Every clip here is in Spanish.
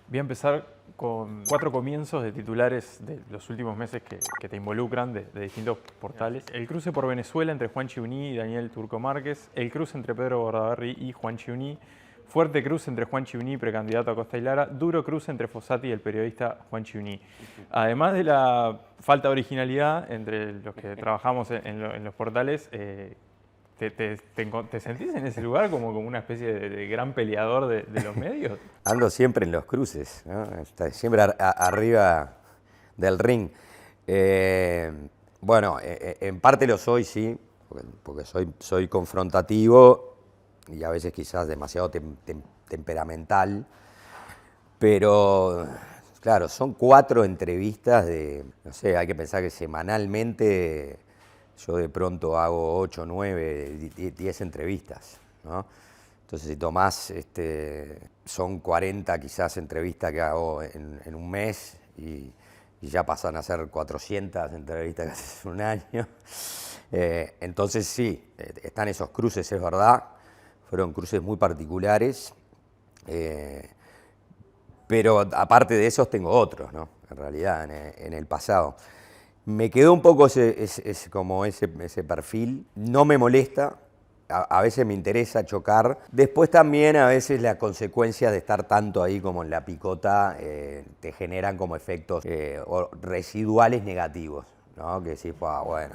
Voy a empezar con 4 comienzos de titulares de los últimos meses que te involucran de distintos portales. El cruce por Venezuela entre Juan Chiuní y Daniel Turco Márquez. El cruce entre Pedro Bordaberry y Juan Chiuní. Fuerte cruce entre Juan Chiuní, precandidato a Costa y Lara. Duro cruce entre Fossati y el periodista Juan Chiuní. Además de la falta de originalidad entre los que trabajamos en los portales, ¿te sentís en ese lugar como una especie de gran peleador de los medios? Ando siempre en los cruces, ¿no? Siempre arriba del ring. Bueno, en parte lo soy, sí, porque soy confrontativo y a veces quizás demasiado temperamental, pero claro, son 4 entrevistas no sé, hay que pensar que semanalmente yo de pronto hago 8, 9, 10 entrevistas, ¿no? Entonces, si tomás, son 40 quizás entrevistas que hago en un mes y ya pasan a ser 400 entrevistas que haces en un año. Entonces, sí, están esos cruces, es verdad. Fueron cruces muy particulares. Pero aparte de esos tengo otros, ¿no? En realidad, en el pasado. Me quedó un poco ese perfil. No me molesta. A veces me interesa chocar. Después también a veces las consecuencias de estar tanto ahí como en la picota te generan como efectos residuales negativos, ¿no? Que decís, bueno,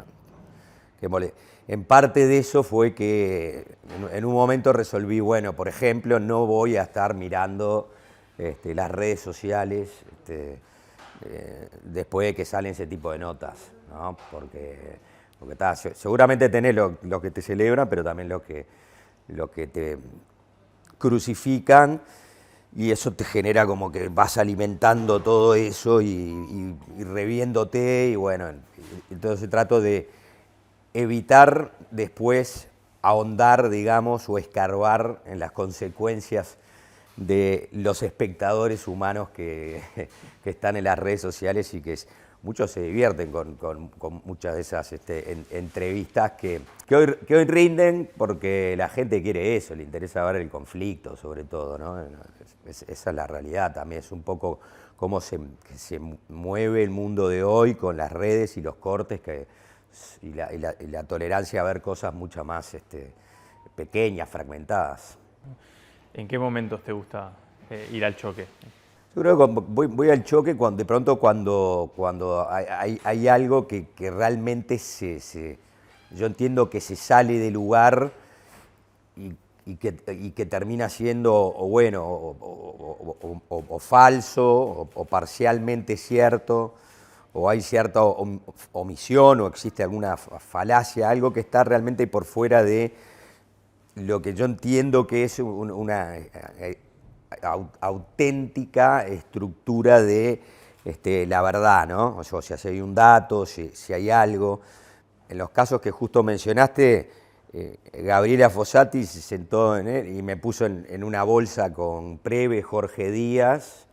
qué molesta. En parte de eso fue que en un momento resolví, bueno, por ejemplo, no voy a estar mirando las redes sociales después de que salen ese tipo de notas, ¿no? Porque seguramente tenés lo que te celebran, pero también lo que te crucifican, y eso te genera como que vas alimentando todo eso y reviéndote, y bueno, entonces trato de evitar después ahondar, digamos, o escarbar en las consecuencias de los espectadores humanos que están en las redes sociales y que muchos se divierten con muchas de esas entrevistas que hoy rinden porque la gente quiere eso, le interesa ver el conflicto sobre todo, ¿no? Esa es la realidad también, es un poco cómo se mueve el mundo de hoy con las redes y los cortes y la tolerancia a ver cosas mucho más pequeñas, fragmentadas. ¿En qué momentos te gusta ir al choque? Yo creo que voy al choque de pronto cuando hay algo que realmente yo entiendo que se sale del lugar y que termina siendo o bueno o falso o parcialmente cierto, o hay cierta omisión o existe alguna falacia, algo que está realmente por fuera de lo que yo entiendo que es una auténtica estructura de la verdad, ¿no? O sea, si hay un dato, si hay algo. En los casos que justo mencionaste, Gabriela Fossati se sentó en él y me puso en una bolsa con Preve, Jorge Díaz,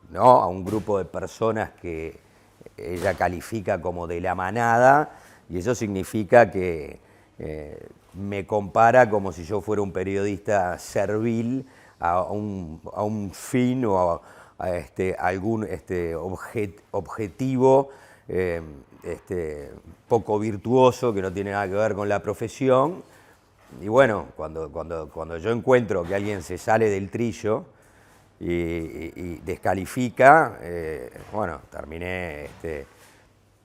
¿no? A un grupo de personas que ella califica como de la manada, y eso significa que me compara como si yo fuera un periodista servil a un fin o a algún objetivo poco virtuoso que no tiene nada que ver con la profesión. Y bueno, cuando yo encuentro que alguien se sale del trillo y descalifica, bueno, terminé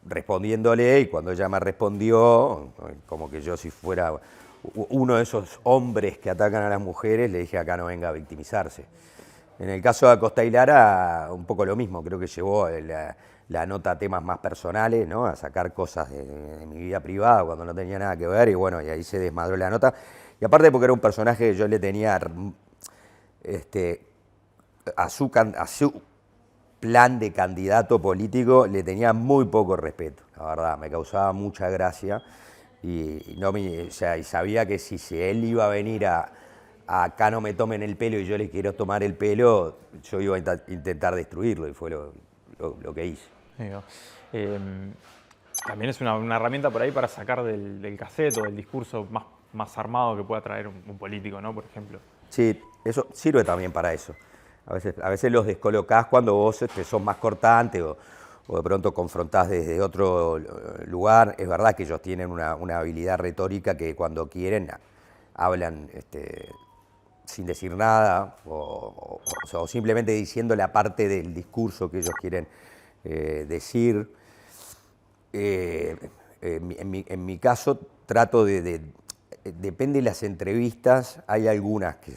respondiéndole, y cuando ella me respondió, como que yo si fuera uno de esos hombres que atacan a las mujeres, le dije: acá no venga a victimizarse. En el caso de Acosta y Lara, un poco lo mismo, creo que llevó la nota a temas más personales, ¿no? A sacar cosas de mi vida privada cuando no tenía nada que ver, y bueno, y ahí se desmadró la nota. Y aparte porque era un personaje que yo le tenía a su plan de candidato político, le tenía muy poco respeto, la verdad, me causaba mucha gracia, o sea, y sabía que si él iba a venir a acá no me tomen el pelo y yo le quiero tomar el pelo, yo iba a intentar destruirlo, y fue lo que hice. Digo, también es una herramienta por ahí para sacar del cassette o del discurso más armado que pueda traer un político, ¿no? Por ejemplo. Sí, eso sirve también para eso. A veces los descolocás cuando vos sos más cortante o de pronto confrontás desde otro lugar. Es verdad que ellos tienen una habilidad retórica que cuando quieren hablan sin decir nada o simplemente diciendo la parte del discurso que ellos quieren decir. En mi caso trato depende de las entrevistas, hay algunas que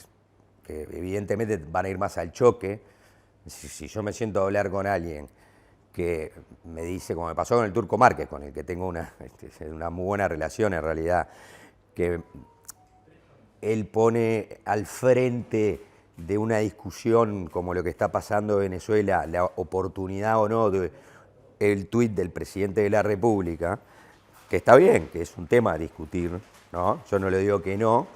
evidentemente van a ir más al choque. Si yo me siento a hablar con alguien que me dice, como me pasó con el Turco Márquez, con el que tengo una muy buena relación en realidad, que él pone al frente de una discusión como lo que está pasando en Venezuela, la oportunidad o no del tuit del presidente de la República, que está bien, que es un tema a discutir, ¿no? Yo no le digo que no,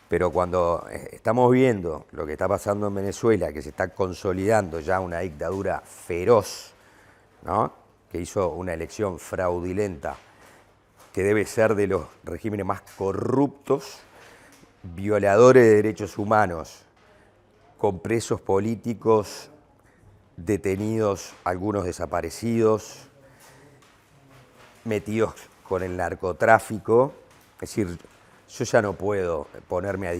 pero cuando estamos viendo lo que está pasando en Venezuela, que se está consolidando ya una dictadura feroz, ¿no? Que hizo una elección fraudulenta, que debe ser de los regímenes más corruptos, violadores de derechos humanos, con presos políticos detenidos, algunos desaparecidos, metidos con el narcotráfico. Es decir, yo ya no puedo ponerme a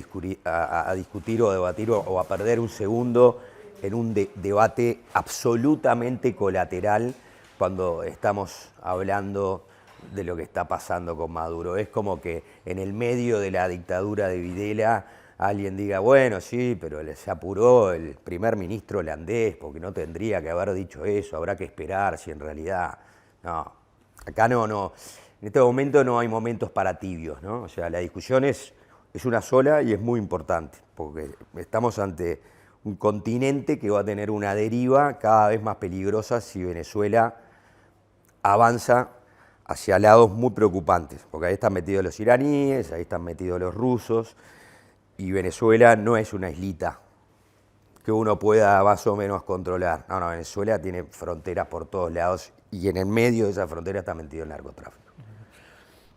discutir o debatir o a perder un segundo en un debate absolutamente colateral cuando estamos hablando de lo que está pasando con Maduro. Es como que en el medio de la dictadura de Videla alguien diga, bueno, sí, pero se apuró el primer ministro holandés porque no tendría que haber dicho eso, habrá que esperar si en realidad... No, acá no. En este momento no hay momentos para tibios, ¿no? O sea, la discusión es una sola y es muy importante, porque estamos ante un continente que va a tener una deriva cada vez más peligrosa si Venezuela avanza hacia lados muy preocupantes, porque ahí están metidos los iraníes, ahí están metidos los rusos, y Venezuela no es una islita que uno pueda más o menos controlar. No, Venezuela tiene fronteras por todos lados y en el medio de esa frontera está metido el narcotráfico.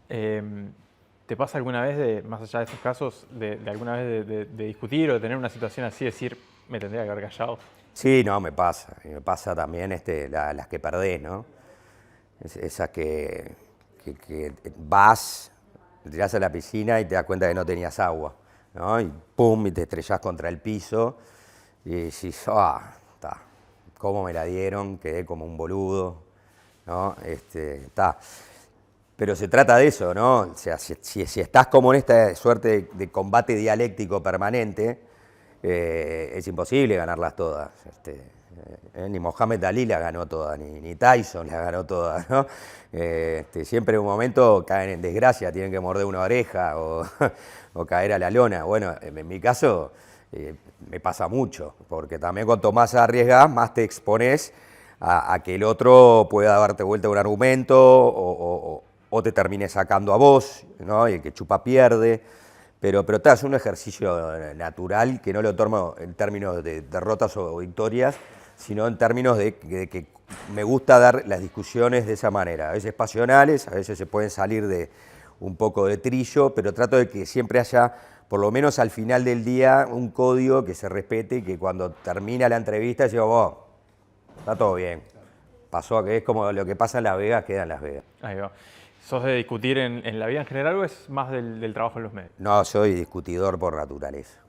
¿Te pasa alguna vez, más allá de estos casos, de alguna vez de discutir o de tener una situación así, decir, me tendría que haber callado? Sí, no, me pasa. Me pasa también las que perdés, ¿no? Esas que vas, te tirás a la piscina y te das cuenta que no tenías agua, ¿no? Y pum, y te estrellás contra el piso y decís, ¿cómo me la dieron? Quedé como un boludo, ¿no? Pero se trata de eso, ¿no? O sea, si estás como en esta suerte de combate dialéctico permanente, es imposible ganarlas todas. Ni Mohamed Ali las ganó todas, ni Tyson las ganó todas, ¿no? Siempre en un momento caen en desgracia, tienen que morder una oreja o caer a la lona. Bueno, en mi caso me pasa mucho, porque también cuanto más arriesgas, más te expones a que el otro pueda darte vuelta un argumento o te termine sacando a vos, ¿no? Y el que chupa pierde. Pero es un ejercicio natural que no lo tomo en términos de derrotas o victorias, sino en términos de que me gusta dar las discusiones de esa manera. A veces pasionales, a veces se pueden salir de un poco de trillo, pero trato de que siempre haya, por lo menos al final del día, un código que se respete y que cuando termina la entrevista digo, está todo bien. Pasó, que es como lo que pasa en Las Vegas, queda en Las Vegas. Ahí va. ¿Sos de discutir en la vida en general o es más del trabajo en los medios? No, soy discutidor por naturaleza.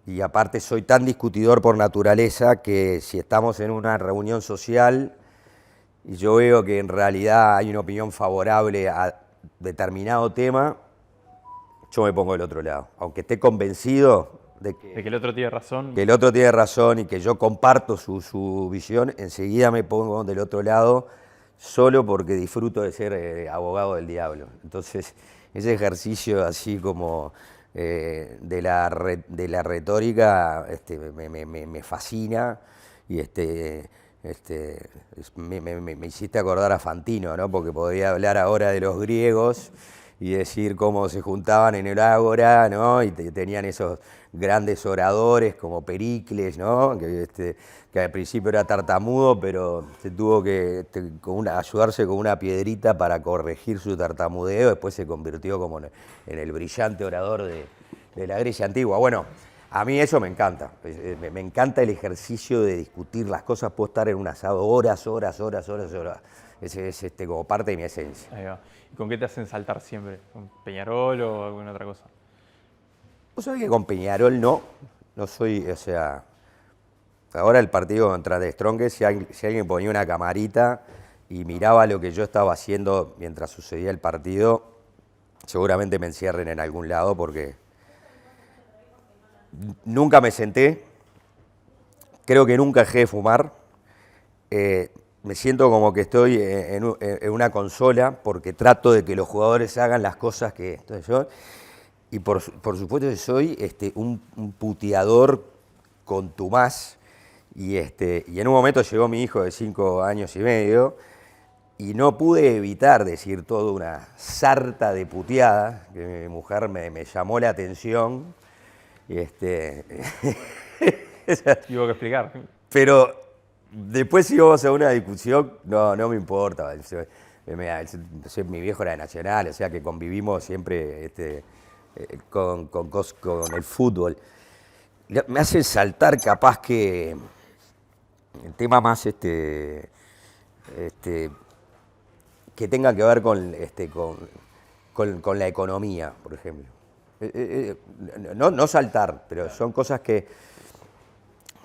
Y aparte soy tan discutidor por naturaleza que si estamos en una reunión social y yo veo que en realidad hay una opinión favorable a determinado tema, yo me pongo del otro lado. Aunque esté convencido de que el otro tiene razón. Que el otro tiene razón y que yo comparto su visión, enseguida me pongo del otro lado solo porque disfruto de ser abogado del diablo. Entonces, ese ejercicio así como de la retórica me fascina y me hiciste acordar a Fantino, ¿no? Porque podría hablar ahora de los griegos y decir cómo se juntaban en el ágora, ¿no? Y tenían esos grandes oradores como Pericles, ¿no? Que al principio era tartamudo, pero se tuvo que ayudarse con una piedrita para corregir su tartamudeo, después se convirtió como en el brillante orador de la Grecia antigua. Bueno, A mí eso me encanta. Me encanta el ejercicio de discutir las cosas. Puedo estar en un asado horas. Es como parte de mi esencia. Ahí va. ¿Y con qué te hacen saltar siempre? ¿Con Peñarol o alguna otra cosa? Vos sabés que con Peñarol no soy, o sea, ahora el partido contra The Strongest, si alguien ponía una camarita y miraba lo que yo estaba haciendo mientras sucedía el partido, seguramente me encierren en algún lado porque nunca me senté, creo que nunca dejé de fumar, me siento como que estoy en una consola porque trato de que los jugadores hagan las cosas que... Entonces yo, y por supuesto que soy un puteador contumaz y en un momento llegó mi hijo de 5 años y medio y no pude evitar decir toda una sarta de puteadas que mi mujer me llamó la atención. Tuvo que explicar. Pero después si íbamos a una discusión, no me importa. Mi viejo era de Nacional, o sea que convivimos siempre con el fútbol. Me hacen saltar capaz que el tema más que tenga que ver con la economía, por ejemplo. No saltar, pero son cosas que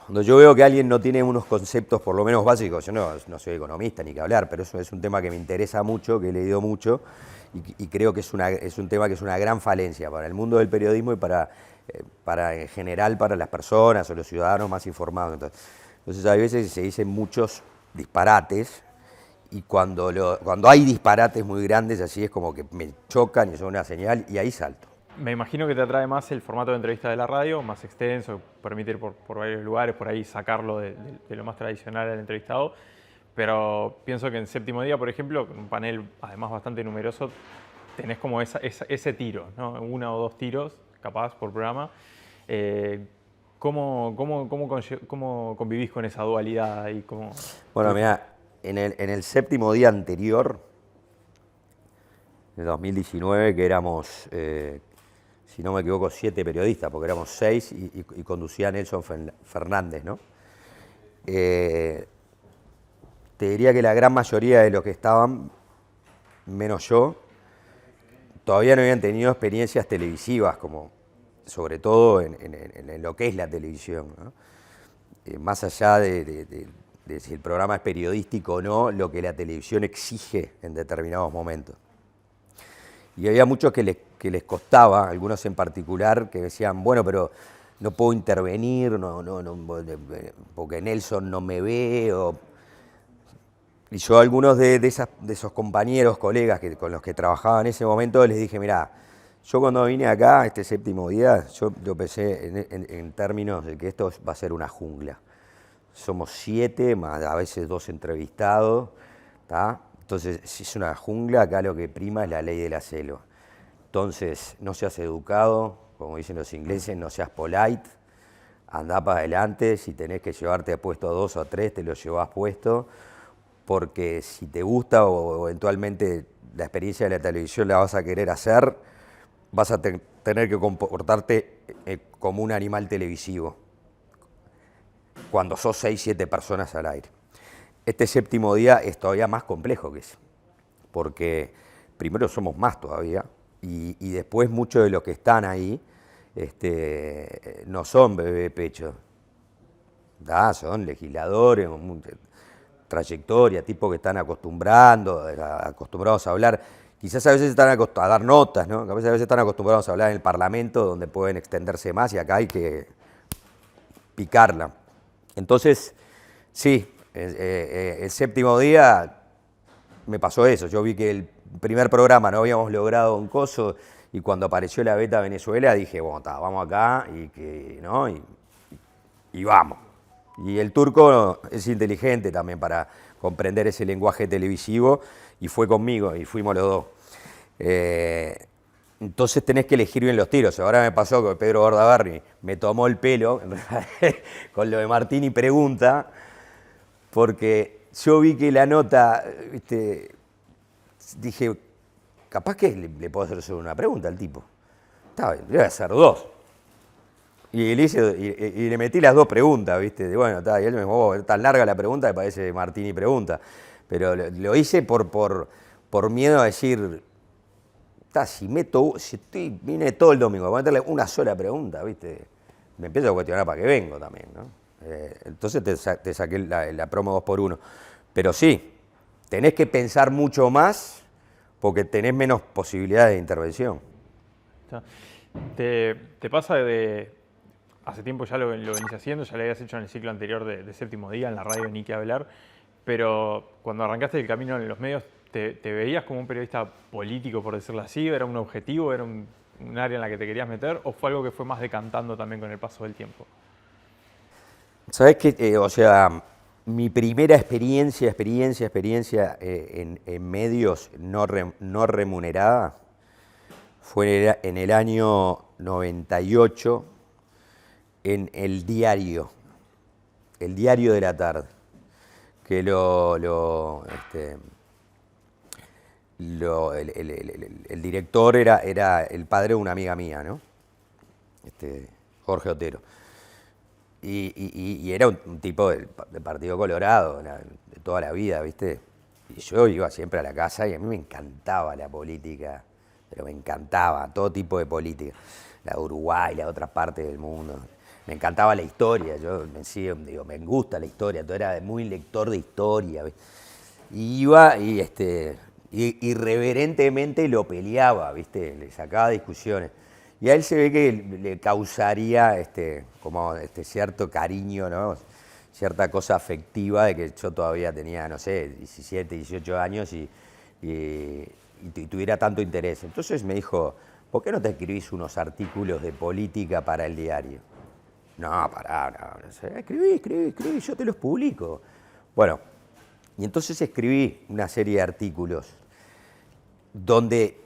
cuando yo veo que alguien no tiene unos conceptos por lo menos básicos, yo no soy economista ni que hablar, pero eso es un tema que me interesa mucho, que he leído mucho y creo que es un tema que es una gran falencia para el mundo del periodismo y para en general para las personas o los ciudadanos más informados. Entonces a veces se dicen muchos disparates y cuando hay disparates muy grandes así es como que me chocan y son una señal y ahí salto. Me imagino que te atrae más el formato de entrevista de la radio, más extenso, permite ir por varios lugares, por ahí sacarlo de lo más tradicional del entrevistado. Pero pienso que en Séptimo Día, por ejemplo, con un panel además bastante numeroso, tenés como ese tiro, ¿no? 1 o 2 tiros, capaz, por programa. ¿Cómo convivís con esa dualidad? Bueno, mirá, en el Séptimo Día anterior, en 2019, que éramos... si no me equivoco, 7 periodistas, porque éramos 6 y conducía Nelson Fernández, ¿no? Te diría que la gran mayoría de los que estaban, menos yo, todavía no habían tenido experiencias televisivas, como sobre todo en lo que es la televisión, ¿no? Más allá de si el programa es periodístico o no, lo que la televisión exige en determinados momentos. Y había muchos que les costaba, algunos en particular, que decían, bueno, pero no puedo intervenir, porque Nelson no me ve. Y yo a algunos de esos compañeros, colegas con los que trabajaba en ese momento, les dije, mirá, yo cuando vine acá, este Séptimo Día, yo pensé en términos de que esto va a ser una jungla. Somos 7, más a veces 2 entrevistados, ¿tá? Entonces, si es una jungla, acá lo que prima es la ley de la selva. Entonces, no seas educado, como dicen los ingleses, no seas polite, andá para adelante, si tenés que llevarte puesto 2 o 3, te lo llevás puesto, porque si te gusta o eventualmente la experiencia de la televisión la vas a querer hacer, vas a tener que comportarte como un animal televisivo, cuando sos 6, 7 personas al aire. Este Séptimo Día es todavía más complejo que eso, porque primero somos más todavía, y después muchos de los que están ahí no son bebé de pecho, son legisladores, trayectoria, tipos que están acostumbrados a hablar, quizás a veces están a dar notas, ¿no? A veces están acostumbrados a hablar en el Parlamento, donde pueden extenderse más, y acá hay que picarla. Entonces, sí, el Séptimo Día me pasó eso. Yo vi que el primer programa no habíamos logrado un coso y cuando apareció la Beta Venezuela dije, bueno, vamos acá y vamos. Y el turco es inteligente también para comprender ese lenguaje televisivo y fue conmigo y fuimos los dos. Entonces tenés que elegir bien los tiros. Ahora me pasó que Pedro Bordaberry me tomó el pelo con lo de Martini Pregunta, porque yo vi que la nota, dije, capaz que le puedo hacer solo una pregunta al tipo. Le voy a hacer 2. Y le metí las dos preguntas, ¿viste? Bueno, y él me dijo, oh, tan larga la pregunta que parece Martini pregunta. Pero lo hice por miedo a decir, vine todo el domingo, voy a meterle una sola pregunta, ¿viste? Me empiezo a cuestionar para qué vengo también, ¿no? Entonces te saqué la promo 2x1. Pero sí, tenés que pensar mucho más porque tenés menos posibilidades de intervención. ¿Te pasa hace tiempo ya lo venís haciendo, ya lo habías hecho en el ciclo anterior de Séptimo Día, en la radio Ni Que Hablar, pero cuando arrancaste el camino en los medios, ¿te veías como un periodista político, por decirlo así? ¿Era un objetivo? ¿Era un área en la que te querías meter? ¿O fue algo que fue más decantando también con el paso del tiempo? ¿Sabés qué? O sea, mi primera experiencia en medios no remunerada fue en el año 98 en El Diario de la Tarde, que el director era el padre de una amiga mía, ¿no? Jorge Otero. Y era un tipo del Partido Colorado, de toda la vida, ¿viste? Y yo iba siempre a la casa y a mí me encantaba la política, pero me encantaba todo tipo de política, la de Uruguay, la de otras partes del mundo. Me encantaba la historia, me gusta la historia, todo era muy lector de historia, ¿viste? Y iba y irreverentemente lo peleaba, ¿viste? Le sacaba discusiones. Y a él se ve que le causaría cierto cariño, ¿no? Cierta cosa afectiva de que yo todavía tenía, no sé, 17, 18 años y tuviera tanto interés. Entonces me dijo, ¿por qué no te escribís unos artículos de política para el diario? No, no sé, escribí, yo te los publico. Bueno, y entonces escribí una serie de artículos donde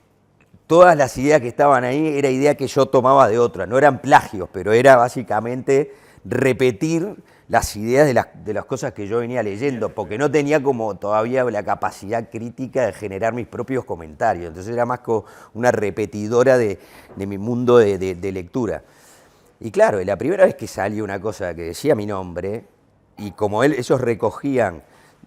todas las ideas que estaban ahí era idea que yo tomaba de otras, no eran plagios, pero era básicamente repetir las ideas de las cosas que yo venía leyendo, porque no tenía como todavía la capacidad crítica de generar mis propios comentarios, entonces era más como una repetidora de mi mundo de lectura. Y claro, la primera vez que salió una cosa que decía mi nombre, y como ellos recogían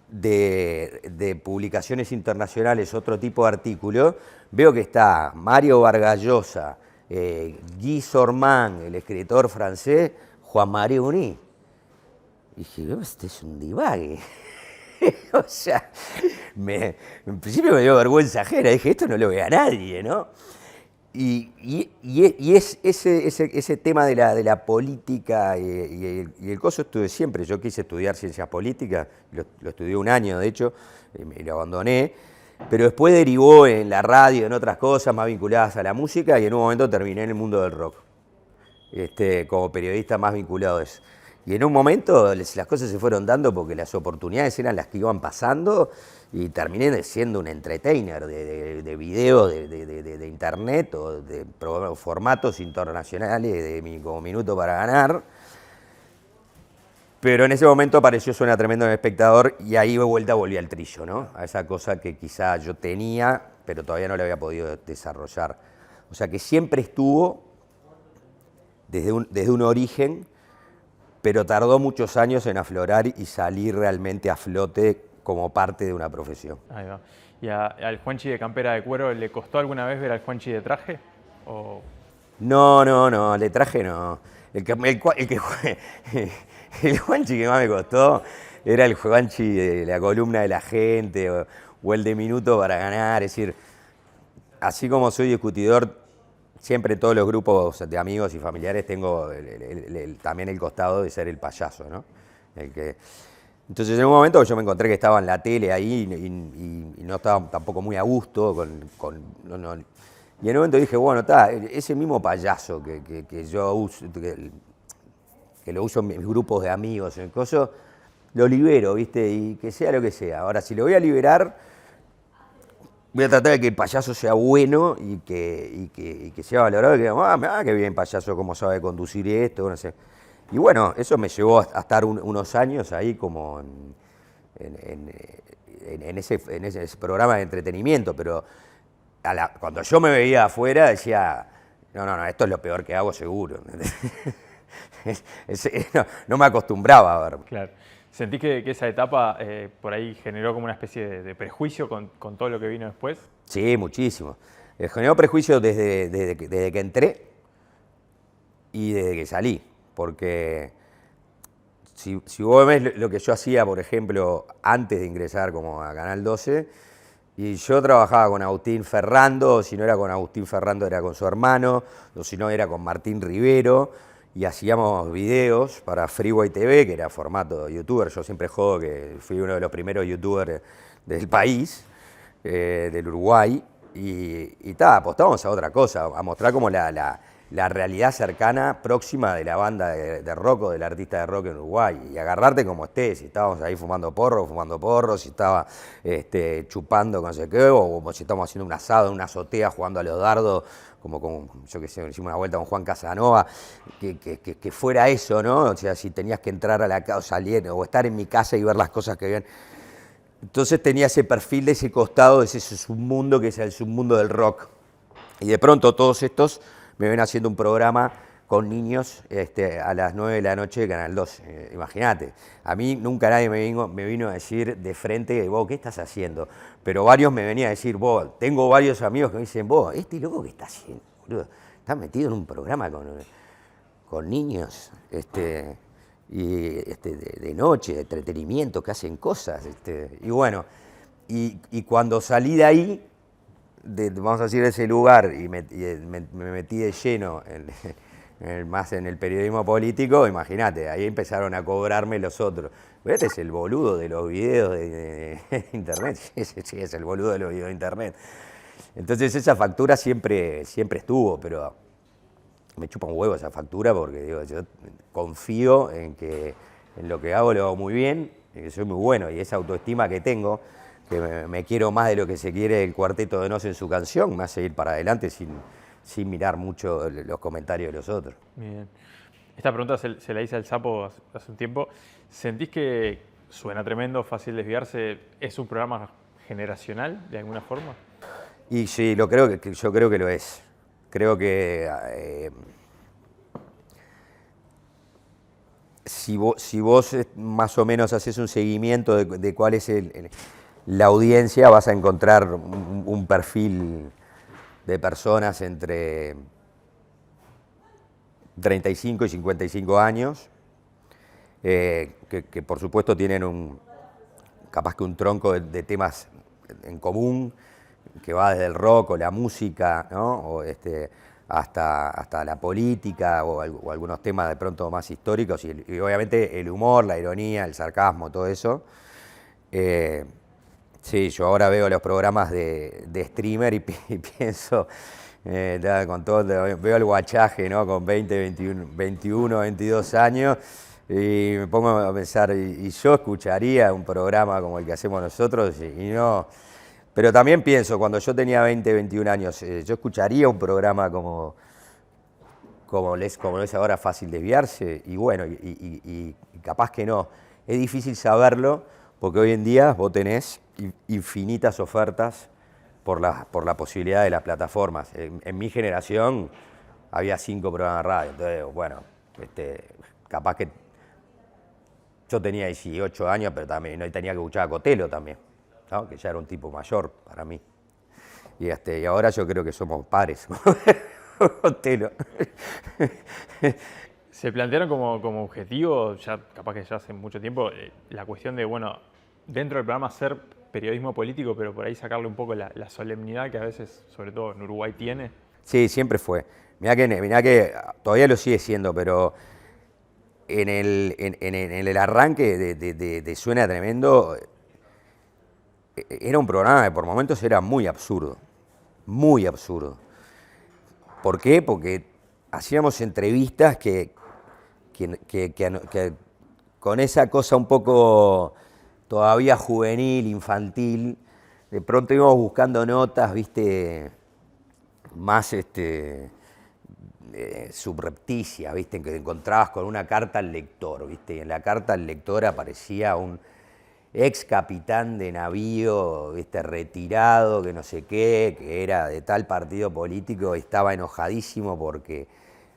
de publicaciones internacionales otro tipo de artículos, veo que está Mario Vargas Llosa, Guy Sorman, el escritor francés, Juan María Uní. Y dije, este es un divague. O sea, en principio me dio vergüenza ajena, dije, esto no lo ve a nadie, ¿no? Y ese tema de la política y el coso estuve siempre. Yo quise estudiar ciencias políticas, lo estudié un año de hecho, y lo abandoné, pero después derivó en la radio, en otras cosas más vinculadas a la música y en un momento terminé en el mundo del rock, como periodista más vinculado a eso. Y en un momento las cosas se fueron dando porque las oportunidades eran las que iban pasando y terminé siendo un entertainer de videos de internet o de formatos internacionales como Minuto para Ganar. Pero en ese momento apareció Suena Tremendo en El Espectador y ahí de vuelta volví al trillo, ¿no? A esa cosa que quizá yo tenía, pero todavía no la había podido desarrollar. O sea que siempre estuvo desde un origen, pero tardó muchos años en aflorar y salir realmente a flote como parte de una profesión. Ahí va. ¿Y al Juanchi de campera de cuero le costó alguna vez ver al Juanchi de traje? ¿O? No, de traje no. El Juanchi que más me costó era el Juanchi de la columna de La Gente o el de Minuto para Ganar. Es decir, así como soy discutidor, siempre en todos los grupos de amigos y familiares tengo también el costado de ser el payaso, ¿no? Entonces en un momento yo me encontré que estaba en la tele ahí y no estaba tampoco muy a gusto y en un momento dije, bueno, ese mismo payaso que yo uso, que lo uso en mis grupos de amigos, en el coso, lo libero, ¿viste? Y que sea lo que sea. Ahora, si lo voy a liberar, voy a tratar de que el payaso sea bueno y que sea valorado, que digamos, qué bien payaso, cómo sabe conducir esto, no sé. Y bueno, eso me llevó a estar unos años ahí como en ese programa de entretenimiento, pero cuando yo me veía afuera decía, no, esto es lo peor que hago seguro. No me acostumbraba a ver. Claro. ¿Sentís que esa etapa por ahí generó como una especie de prejuicio con todo lo que vino después? Sí, muchísimo. Generó prejuicio desde que entré y desde que salí, porque si vos ves lo que yo hacía, por ejemplo, antes de ingresar como a Canal 12, y yo trabajaba con Agustín Ferrando, o si no era con Agustín Ferrando era con su hermano, o si no era con Martín Rivero, y hacíamos videos para Freeway TV, que era formato youtuber. Yo siempre jodo que fui uno de los primeros youtubers del país, del Uruguay, y apostábamos a otra cosa, a mostrar como la realidad cercana, próxima de la banda de rock o del artista de rock en Uruguay, y agarrarte como estés, si estábamos ahí fumando porro, si estaba chupando con no sé qué, o si estábamos haciendo un asado en una azotea jugando a los dardos, como yo qué sé, hicimos una vuelta con Juan Casanova, que fuera eso, ¿no? O sea, si tenías que entrar a la casa o salir, o estar en mi casa y ver las cosas que habían. Entonces tenía ese perfil de ese costado, de ese submundo que es el submundo del rock. Y de pronto todos estos me ven haciendo un programa con niños a las 9 de la noche de Canal 2. Imagínate, a mí nunca nadie me vino a decir de frente, vos, ¿qué estás haciendo? Pero varios me venían a decir, vos, tengo varios amigos que me dicen, vos, loco, ¿qué está haciendo, boludo? Estás metido en un programa con niños, de noche, de entretenimiento, que hacen cosas. Y bueno, y cuando salí de ahí, vamos a decir, de ese lugar, y me metí de lleno más en el periodismo político, imagínate, ahí empezaron a cobrarme los otros. Pero este es el boludo de los videos de internet, sí, es el boludo de los videos de internet. Entonces esa factura siempre estuvo, pero me chupa un huevo esa factura porque digo, yo confío en lo que hago lo hago muy bien, que soy muy bueno, y esa autoestima que tengo, que me quiero más de lo que se quiere el Cuarteto de Nos en su canción, me hace ir para adelante sin mirar mucho los comentarios de los otros. Bien. Esta pregunta se la hice al Sapo hace un tiempo. ¿Sentís que Suena Tremendo, Fácil Desviarse es un programa generacional de alguna forma? Y sí, yo creo que lo es. Creo que si vos más o menos haces un seguimiento de cuál es la audiencia, vas a encontrar un perfil de personas entre 35 y 55 años, que por supuesto tienen capaz que un tronco de temas en común, que va desde el rock o la música, ¿no? O hasta la política o algunos temas de pronto más históricos, y obviamente el humor, la ironía, el sarcasmo, todo eso. Sí, yo ahora veo los programas de streamer y pienso, con todo, veo el guachaje, ¿no? Con 20, 21, 22 años, y me pongo a pensar, y yo escucharía un programa como el que hacemos nosotros, y no. Pero también pienso, cuando yo tenía 20, 21 años, yo escucharía un programa como es ahora, Fácil Desviarse, y bueno, y capaz que no. Es difícil saberlo, porque hoy en día vos tenés infinitas ofertas por la posibilidad de las plataformas. En mi generación había 5 programas de radio, entonces, bueno, capaz que yo tenía 18 años, pero también no tenía que escuchar a Cotelo también, ¿no? Que ya era un tipo mayor para mí. Y ahora yo creo que somos pares. Cotelo. ¿Se plantearon como objetivo, ya capaz que ya hace mucho tiempo, la cuestión de, bueno, dentro del programa hacer periodismo político, pero por ahí sacarle un poco la solemnidad que a veces, sobre todo en Uruguay, tiene? Sí, siempre fue. Mirá que todavía lo sigue siendo, pero en el arranque de Suena Tremendo, era un programa que por momentos era muy absurdo, muy absurdo. ¿Por qué? Porque hacíamos entrevistas que con esa cosa un poco todavía juvenil, infantil, de pronto íbamos buscando notas, viste, más subrepticias, viste, que encontrabas con una carta al lector, viste, y en la carta al lector aparecía un ex capitán de navío, viste, retirado, que no sé qué, que era de tal partido político, y estaba enojadísimo porque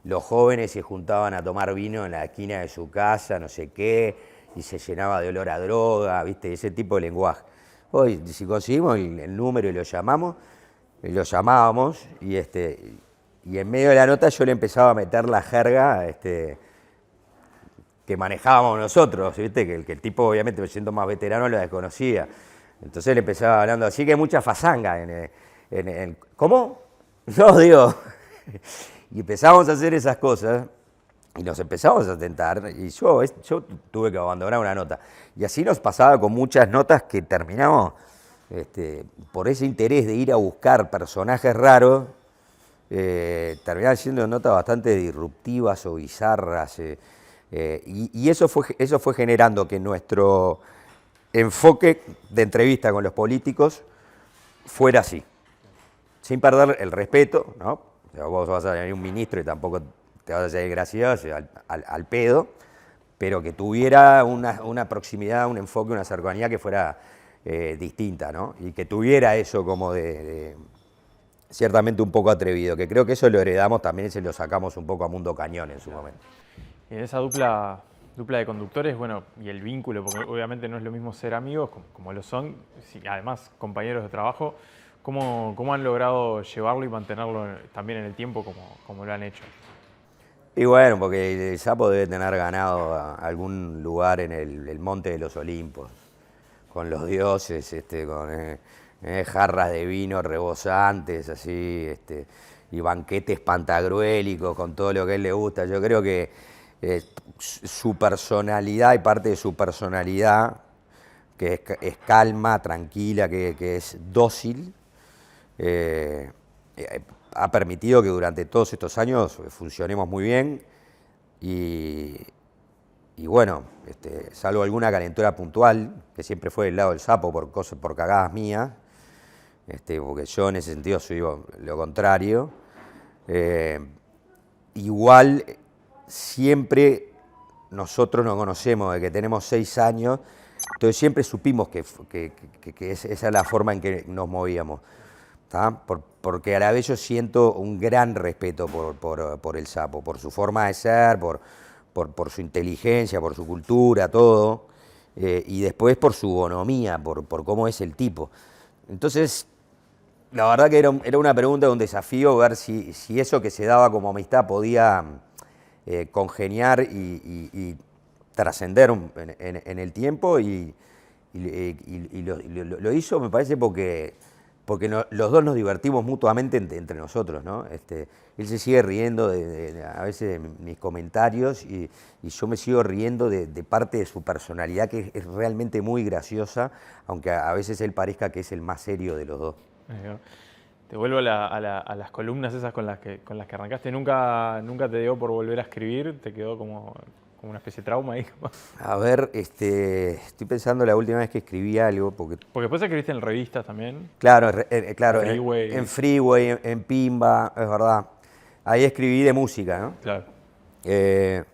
los jóvenes se juntaban a tomar vino en la esquina de su casa, no sé qué, y se llenaba de olor a droga, ¿viste? Ese tipo de lenguaje. Hoy, si conseguimos el número y lo llamábamos, y en medio de la nota yo le empezaba a meter la jerga que manejábamos nosotros, ¿viste? Que el tipo, obviamente, siendo más veterano, lo desconocía. Entonces le empezaba hablando así, que hay mucha fazanga ¿cómo? No, digo. Y empezamos a hacer esas cosas y nos empezamos a tentar, y yo tuve que abandonar una nota. Y así nos pasaba con muchas notas que terminamos por ese interés de ir a buscar personajes raros, terminaban siendo notas bastante disruptivas o bizarras. Y eso fue generando que nuestro enfoque de entrevista con los políticos fuera así, sin perder el respeto, ¿no? O sea, vos vas a venir un ministro y tampoco te vas a hacer gracioso al pedo, pero que tuviera una proximidad, un enfoque, una cercanía que fuera distinta, ¿no? Y que tuviera eso como de ciertamente un poco atrevido, que creo que eso lo heredamos también y se lo sacamos un poco a Mundo Cañón en su momento. En esa dupla de conductores, bueno, y el vínculo, porque obviamente no es lo mismo ser amigos como lo son, además compañeros de trabajo, ¿cómo han logrado llevarlo y mantenerlo también en el tiempo como lo han hecho? Y bueno, porque el Sapo debe tener ganado algún lugar en el Monte de los Olimpos, con los dioses, con jarras de vino rebosantes, así, y banquetes pantagruélicos con todo lo que a él le gusta. Yo creo que su personalidad y parte de su personalidad, que es calma, tranquila, que es dócil, ha permitido que durante todos estos años funcionemos muy bien y bueno, salvo alguna calentura puntual, que siempre fue del lado del Sapo por cagadas mías, porque yo en ese sentido soy lo contrario, igual siempre nosotros nos conocemos de que tenemos 6 años, entonces siempre supimos que esa es la forma en que nos movíamos. Porque a la vez yo siento un gran respeto por el Sapo, por su forma de ser, por su inteligencia, por su cultura, todo, y después por su bonomía, por cómo es el tipo. Entonces, la verdad que era una pregunta, un desafío, ver si eso que se daba como amistad podía congeniar y trascender en el tiempo, y lo hizo, me parece, porque los dos nos divertimos mutuamente entre nosotros, ¿no? Él se sigue riendo a veces de mis comentarios y yo me sigo riendo de parte de su personalidad, que es realmente muy graciosa, aunque a veces él parezca que es el más serio de los dos. Te vuelvo a las columnas esas con las que arrancaste. ¿Nunca te dio por volver a escribir? ¿Te quedó como una especie de trauma ahí? A ver, estoy pensando la última vez que escribí algo. Porque después escribiste en revistas también. Claro, En Freeway, en Pimba, es verdad. Ahí escribí de música, ¿no? Claro. En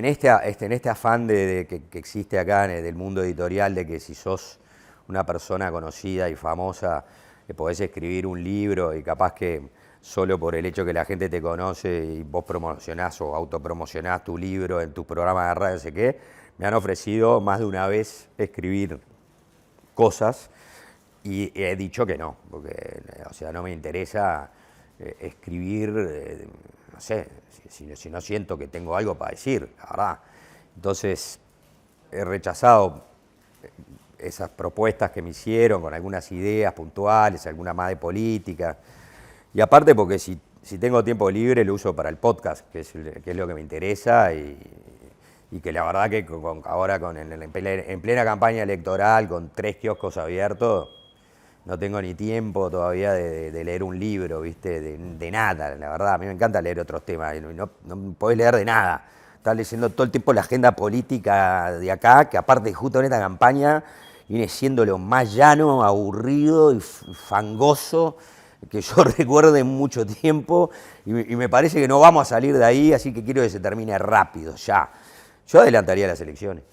este afán que existe acá del mundo editorial, de que si sos una persona conocida y famosa, podés escribir un libro y capaz que solo por el hecho que la gente te conoce y vos promocionás o autopromocionás tu libro en tu programa de radio, no sé qué, me han ofrecido más de una vez escribir cosas y he dicho que no, porque no me interesa escribir, no sé, si no siento que tengo algo para decir, la verdad. Entonces he rechazado esas propuestas que me hicieron con algunas ideas puntuales, alguna más de política. Y aparte porque si tengo tiempo libre lo uso para el podcast, que es lo que me interesa y que la verdad que ahora en plena campaña electoral, con 3 kioscos abiertos, no tengo ni tiempo todavía de leer un libro, ¿viste? De nada, la verdad. A mí me encanta leer otros temas, no podés leer de nada. Estás leyendo todo el tiempo la agenda política de acá, que aparte justo en esta campaña viene siendo lo más llano, aburrido y fangoso que yo recuerde en mucho tiempo, y me parece que no vamos a salir de ahí, así que quiero que se termine rápido, ya. Yo adelantaría las elecciones.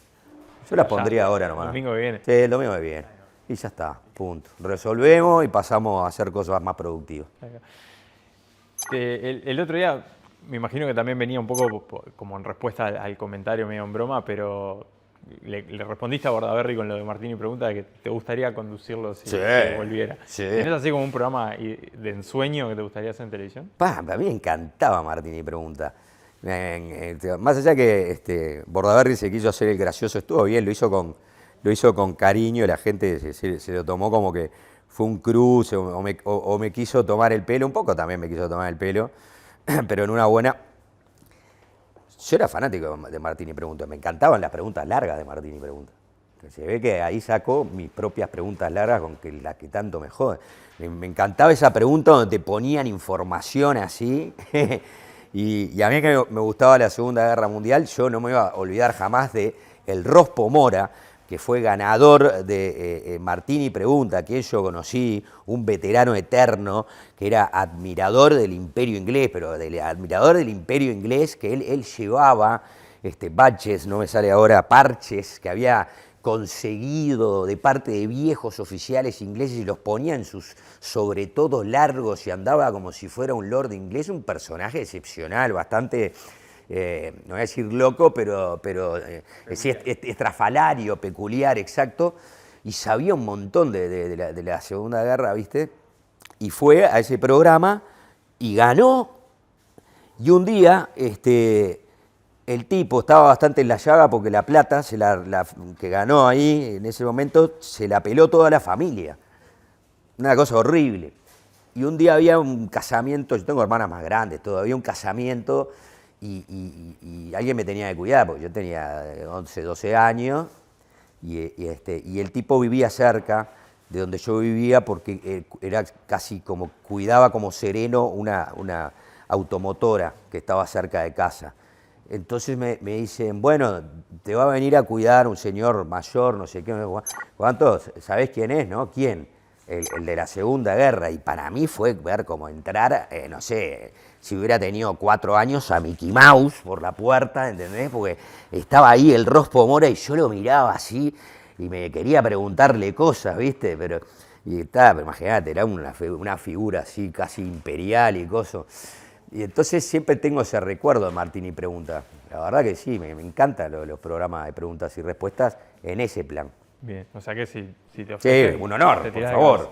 Yo las pondría ahora nomás. El domingo que viene. Sí, el domingo que viene. Y ya está, punto. Resolvemos y pasamos a hacer cosas más productivas. El otro día, me imagino que también venía un poco como en respuesta al comentario medio en broma, pero le respondiste a Bordaberry con lo de Martini Pregunta de que te gustaría conducirlo si volviera. Sí. ¿Tenés así como un programa de ensueño que te gustaría hacer en televisión? A mí me encantaba Martini Pregunta. Más allá que Bordaberry se quiso hacer el gracioso, estuvo bien, lo hizo con cariño, la gente se lo tomó como que fue un cruce o me quiso tomar el pelo, un poco también me quiso tomar el pelo, pero en una buena. Yo era fanático de Martini Pregunta, me encantaban las preguntas largas de Martini Pregunta. Se ve que ahí sacó mis propias preguntas largas con las que tanto me joden. Me encantaba esa pregunta donde te ponían información así. Y a mí que me gustaba la Segunda Guerra Mundial, yo no me iba a olvidar jamás de el Rospo Mora, que fue ganador de Martini Pregunta, que yo conocí, un veterano eterno, que era admirador del Imperio Inglés, pero admirador del Imperio Inglés, que él llevaba baches, no me sale ahora, parches, que había conseguido de parte de viejos oficiales ingleses y los ponía en sus sobretodos largos y andaba como si fuera un lord inglés, un personaje excepcional, bastante, no voy a decir loco, pero sí, estrafalario, peculiar, exacto, y sabía un montón de la Segunda Guerra, ¿viste? Y fue a ese programa y ganó, y un día el tipo estaba bastante en la llaga porque la plata que ganó ahí en ese momento se la peló toda la familia. Una cosa horrible. Y un día había un casamiento, yo tengo hermanas más grandes, todavía un casamiento y alguien me tenía que cuidar porque yo tenía 11, 12 años y el tipo vivía cerca de donde yo vivía porque era casi como, cuidaba como sereno una automotora que estaba cerca de casa. Entonces me dicen, bueno, te va a venir a cuidar un señor mayor, no sé qué, ¿cuántos? ¿Sabés quién es, no? ¿Quién? El de la Segunda Guerra. Y para mí fue ver cómo entrar, no sé, si hubiera tenido 4 años, a Mickey Mouse por la puerta, ¿entendés? Porque estaba ahí el Rospo Mora y yo lo miraba así y me quería preguntarle cosas, ¿viste? Pero imagínate, era una figura así casi imperial y cosas. Y entonces siempre tengo ese recuerdo de Martini Pregunta. La verdad que sí, me encantan los programas de preguntas y respuestas en ese plan. Bien, o sea que si te ofrece... Sí, un honor, por favor.